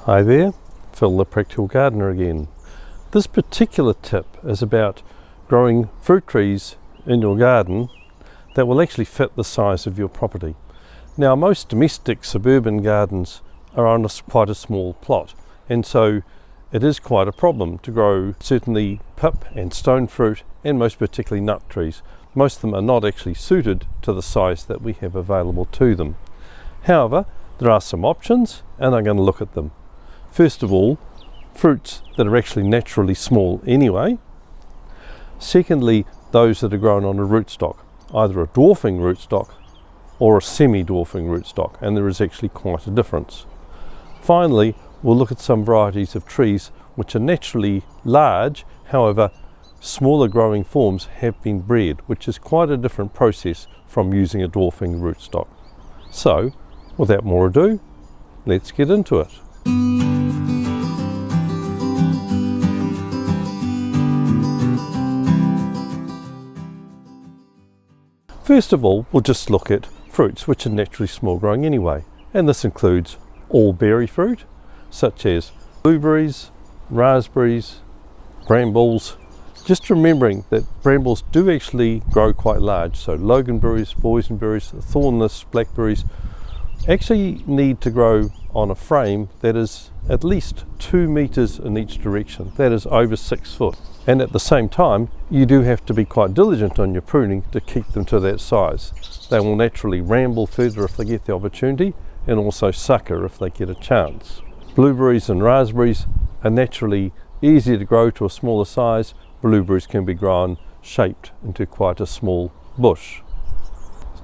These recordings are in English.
Hi there, Phil the Practical Gardener again. This particular tip is about growing fruit trees in your garden that will actually fit the size of your property. Now, most domestic suburban gardens are on quite a small plot, and so it is quite a problem to grow certainly pip and stone fruit, and most particularly nut trees. Most of them are not actually suited to the size that we have available to them. However, there are some options, and I'm going to look at them. First of all, fruits that are actually naturally small anyway. Secondly, those that are grown on a rootstock, either a dwarfing rootstock or a semi-dwarfing rootstock, and there is actually quite a difference. Finally, we'll look at some varieties of trees which are naturally large, however smaller growing forms have been bred, which is quite a different process from using a dwarfing rootstock. So, without more ado, let's get into it. First of all, we'll just look at fruits which are naturally small growing anyway, and this includes all berry fruit such as blueberries, raspberries, brambles. Just remembering that brambles do actually grow quite large, so loganberries, boysenberries, thornless blackberries actually need to grow on a frame that is at least 2 meters in each direction, that is over 6 foot. And at the same time, you do have to be quite diligent on your pruning to keep them to that size. They will naturally ramble further if they get the opportunity, and also sucker if they get a chance. Blueberries and raspberries are naturally easier to grow to a smaller size. Blueberries can be grown shaped into quite a small bush.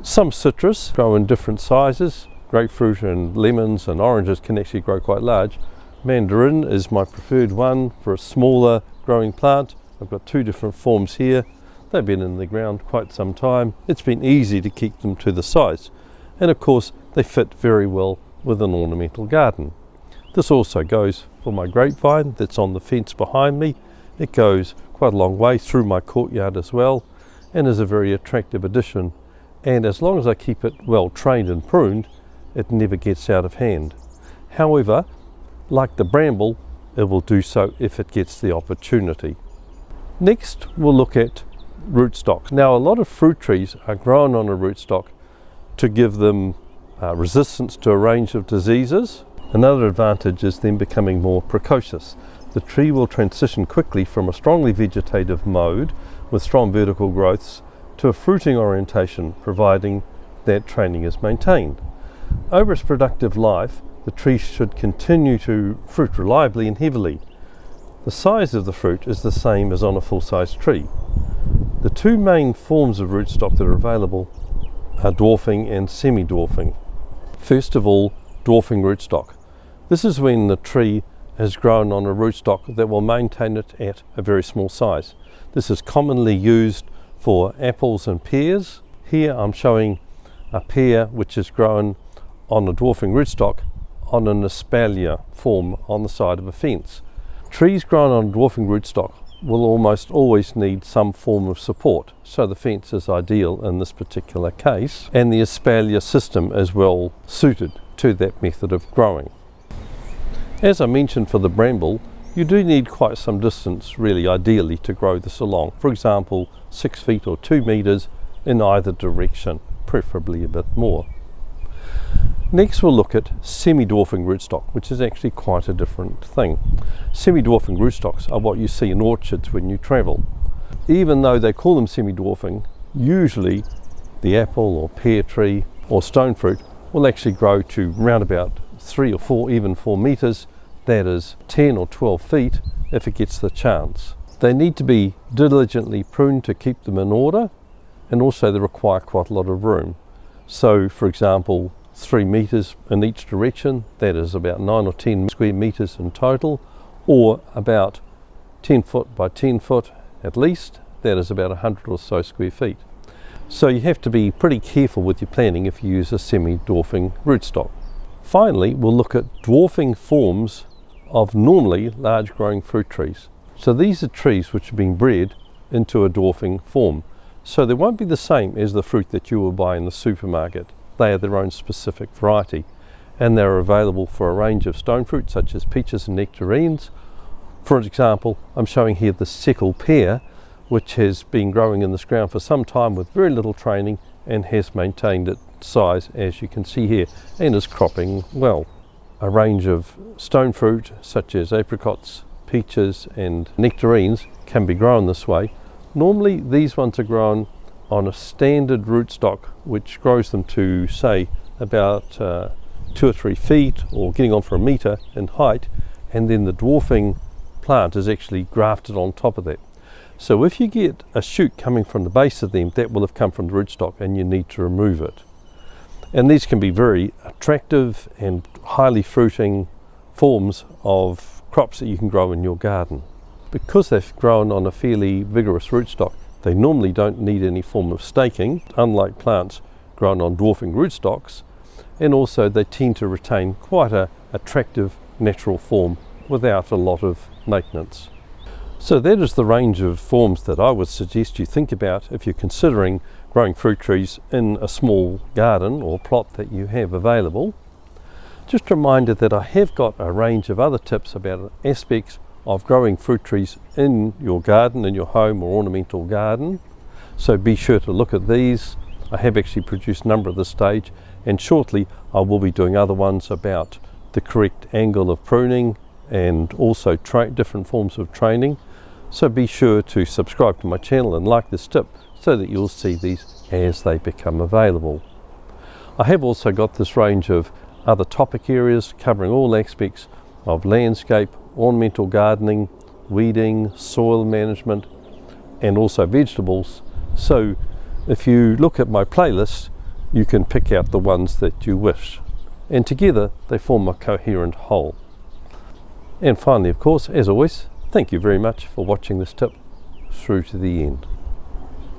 Some citrus grow in different sizes. Grapefruit and lemons and oranges can actually grow quite large. Mandarin is my preferred one for a smaller growing plant. I've got 2 different forms here. They've been in the ground quite some time. It's been easy to keep them to the size. And of course, they fit very well with an ornamental garden. This also goes for my grapevine that's on the fence behind me. It goes quite a long way through my courtyard as well, and is a very attractive addition. And as long as I keep it well trained and pruned, it never gets out of hand. However, like the bramble, it will do so if it gets the opportunity. Next, we'll look at rootstocks. Now, a lot of fruit trees are grown on a rootstock to give them resistance to a range of diseases. Another advantage is them becoming more precocious. The tree will transition quickly from a strongly vegetative mode with strong vertical growths to a fruiting orientation, providing that training is maintained. Over its productive life, the tree should continue to fruit reliably and heavily. The size of the fruit is the same as on a full-size tree. The 2 main forms of rootstock that are available are dwarfing and semi-dwarfing. First of all, dwarfing rootstock. This is when the tree has grown on a rootstock that will maintain it at a very small size. This is commonly used for apples and pears. Here I'm showing a pear which is grown on a dwarfing rootstock on an espalier form on the side of a fence. Trees grown on dwarfing rootstock will almost always need some form of support, so the fence is ideal in this particular case, and the espalier system is well suited to that method of growing. As I mentioned for the bramble, you do need quite some distance really ideally to grow this along. For example, 6 feet or 2 meters in either direction, preferably a bit more. Next, we'll look at semi-dwarfing rootstock, which is actually quite a different thing. Semi-dwarfing rootstocks are what you see in orchards when you travel. Even though they call them semi-dwarfing, usually the apple or pear tree or stone fruit will actually grow to round about 3 or 4, even 4 meters. That is 10 or 12 feet if it gets the chance. They need to be diligently pruned to keep them in order, and also they require quite a lot of room. So, for example, 3 meters in each direction, that is about 9 or 10 square meters in total, or about 10 foot by 10 foot at least, that is about 100 or so square feet. So you have to be pretty careful with your planning if you use a semi-dwarfing rootstock. Finally, we'll look at dwarfing forms of normally large growing fruit trees. So these are trees which have been bred into a dwarfing form. So they won't be the same as the fruit that you will buy in the supermarket. They are their own specific variety. and they're available for a range of stone fruits such as peaches and nectarines. For example, I'm showing here the Seckel pear, which has been growing in this ground for some time with very little training and has maintained its size, as you can see here, and is cropping well. A range of stone fruit such as apricots, peaches and nectarines can be grown this way. Normally these ones are grown on a standard rootstock which grows them to, say, about 2 or 3 feet or getting on for a metre in height, and then the dwarfing plant is actually grafted on top of that. So if you get a shoot coming from the base of them, that will have come from the rootstock and you need to remove it. And these can be very attractive and highly fruiting forms of crops that you can grow in your garden. Because they've grown on a fairly vigorous rootstock, they normally don't need any form of staking, unlike plants grown on dwarfing rootstocks, and also they tend to retain quite an attractive natural form without a lot of maintenance. So that is the range of forms that I would suggest you think about if you're considering growing fruit trees in a small garden or plot that you have available. Just a reminder that I have got a range of other tips about aspects of growing fruit trees in your garden, in your home or ornamental garden. So be sure to look at these. I have actually produced a number at this stage, and shortly I will be doing other ones about the correct angle of pruning and also different forms of training. So be sure to subscribe to my channel and like this tip so that you'll see these as they become available. I have also got this range of other topic areas covering all aspects of landscape, ornamental gardening, weeding, soil management, and also vegetables. So if you look at my playlist, you can pick out the ones that you wish, and together they form a coherent whole. And finally, of course, as always, thank you very much for watching this tip through to the end.